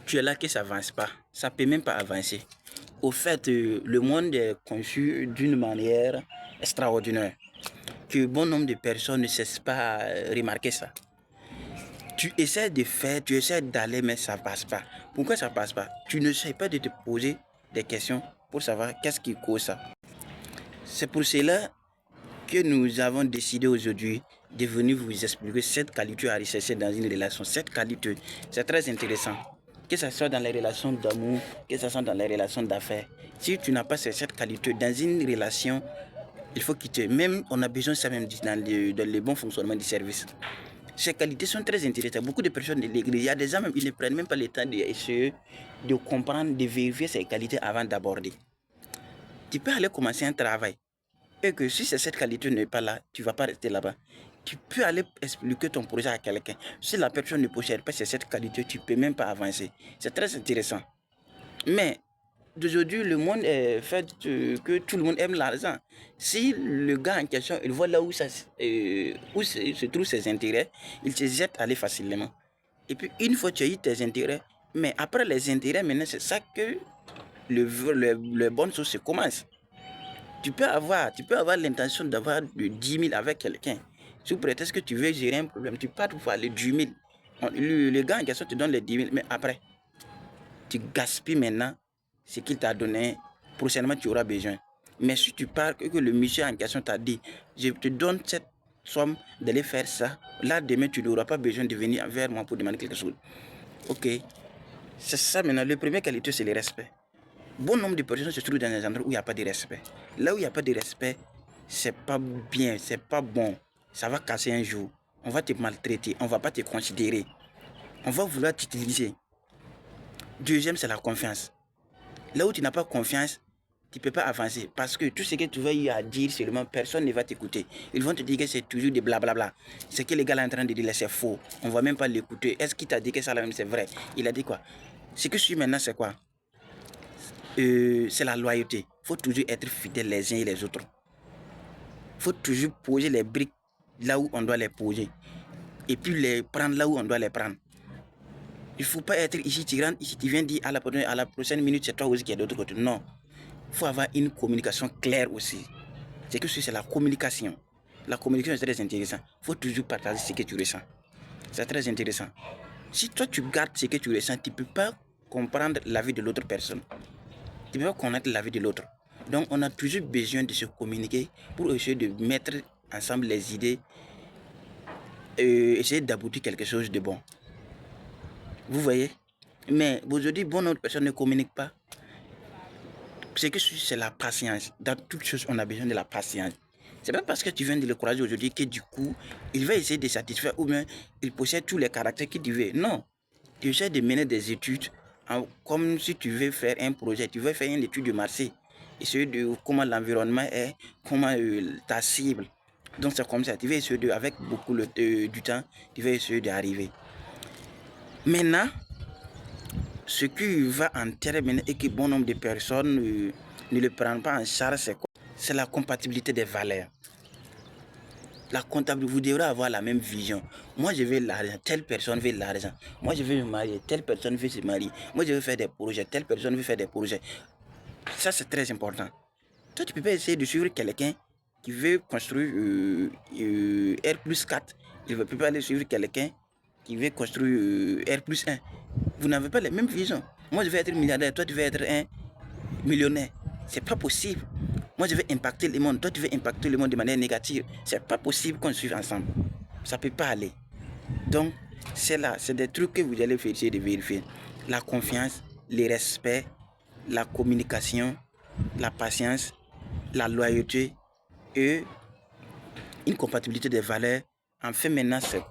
tu es là que ça avance pas. Ça peut même pas avancer. Au fait, le monde est conçu d'une manière extraordinaire. Que bon nombre de personnes ne cessent pas à remarquer ça. Tu essaies de faire, tu essaies d'aller, mais ça passe pas. Pourquoi ça passe pas? Tu ne sais pas de te poser des questions pour savoir qu'est-ce qui cause ça. C'est pour cela que nous avons décidé aujourd'hui de venir vous expliquer cette qualité à rechercher dans une relation. Cette qualité, c'est très intéressant. Que ce soit dans les relations d'amour, que ce soit dans les relations d'affaires. Si tu n'as pas cette qualité dans une relation, il faut quitter. Même, on a besoin de ça même dans le bon fonctionnement du service. Ces qualités sont très intéressantes. Beaucoup de personnes de l'église, il y a des gens même, ils ne prennent même pas le temps d'essayer de comprendre, de vérifier ces qualités avant d'aborder. Tu peux aller commencer un travail et que si cette qualité n'est pas là, tu ne vas pas rester là-bas. Tu peux aller expliquer ton projet à quelqu'un. Si la personne ne possède pas cette qualité, tu ne peux même pas avancer. C'est très intéressant. Mais d'aujourd'hui, le monde est fait que tout le monde aime l'argent. Si le gars en question, il voit là où se trouvent ses intérêts, il se jette à aller facilement. Et puis, une fois que tu as eu tes intérêts, mais après les intérêts, maintenant, c'est ça que le bonne chose se commence. Tu peux avoir l'intention d'avoir de 10 000 avec quelqu'un. Sous prétexte que tu veux gérer un problème, tu pars pour aller 10 000. Le gars en question te donne les 10 000, mais après, tu gaspilles maintenant ce qu'il t'a donné. Prochainement, tu auras besoin. Mais si tu pars que le monsieur en question t'a dit, je te donne cette somme d'aller faire ça, là, demain, tu n'auras pas besoin de venir vers moi pour demander quelque chose. Ok. C'est ça maintenant. Le premier qualité, c'est le respect. Bon nombre de personnes se trouvent dans des endroits où il n'y a pas de respect. Là où il n'y a pas de respect, c'est pas bien, c'est pas bon. Ça va casser un jour. On va te maltraiter, on va pas te considérer. On va vouloir t'utiliser. Deuxième, c'est la confiance. Là où tu n'as pas confiance, tu ne peux pas avancer. Parce que tout ce que tu vas y à dire seulement, personne ne va t'écouter. Ils vont te dire que c'est toujours des blablabla. Ce que les gars sont en train de dire, c'est faux. On ne va même pas l'écouter. Est-ce qu'il t'a dit que ça là-même c'est vrai? Il a dit quoi? Ce que je suis maintenant, c'est quoi? C'est la loyauté. Il faut toujours être fidèle les uns et les autres. Il faut toujours poser les briques là où on doit les poser. Et puis les prendre là où on doit les prendre. Il ne faut pas être ici, tu rentres ici, tu viens dire à la prochaine minute, c'est toi aussi qui est de l'autre côté. Non. Il faut avoir une communication claire aussi. C'est que c'est la communication. La communication est très intéressante. Il faut toujours partager ce que tu ressens. C'est très intéressant. Si toi tu gardes ce que tu ressens, tu ne peux pas comprendre la vie de l'autre personne. Tu ne peux pas connaître la vie de l'autre. Donc on a toujours besoin de se communiquer pour essayer de mettre ensemble les idées et essayer d'aboutir quelque chose de bon. Vous voyez? Mais aujourd'hui, bon nombre de personnes ne communiquent pas. Ce que c'est la patience. Dans toute chose, on a besoin de la patience. C'est pas parce que tu viens de le croiser aujourd'hui que du coup, il va essayer de satisfaire ou bien il possède tous les caractères que tu veux. Non. Tu essaies de mener des études comme si tu veux faire un projet. Tu veux faire une étude de marché. Essayer de comment l'environnement est, comment ta cible. Donc c'est comme ça. Tu vas essayer avec beaucoup du temps, tu vas essayer d'arriver. Maintenant, ce qui va en terminer et que bon nombre de personnes ne le prennent pas en charge, c'est quoi? C'est la compatibilité des valeurs. La comptabilité, vous devrez avoir la même vision. Moi, je veux l'argent, telle personne veut l'argent. Moi, je veux me marier, telle personne veut se marier. Moi, je veux faire des projets, telle personne veut faire des projets. Ça, c'est très important. Toi, tu ne peux pas essayer de suivre quelqu'un qui veut construire R plus 4. Il ne peut pas aller suivre quelqu'un qui veut construire R plus 1. Vous n'avez pas les mêmes visions. Moi, je vais être milliardaire, toi, tu veux être un millionnaire. C'est pas possible. Moi, je veux impacter le monde, toi, tu veux impacter le monde de manière négative. C'est pas possible qu'on suive ensemble. Ça peut pas aller. Donc, c'est là, c'est des trucs que vous allez essayer de vérifier. La confiance, le respect, la communication, la patience, la loyauté et une compatibilité des valeurs. Enfin, maintenant, c'est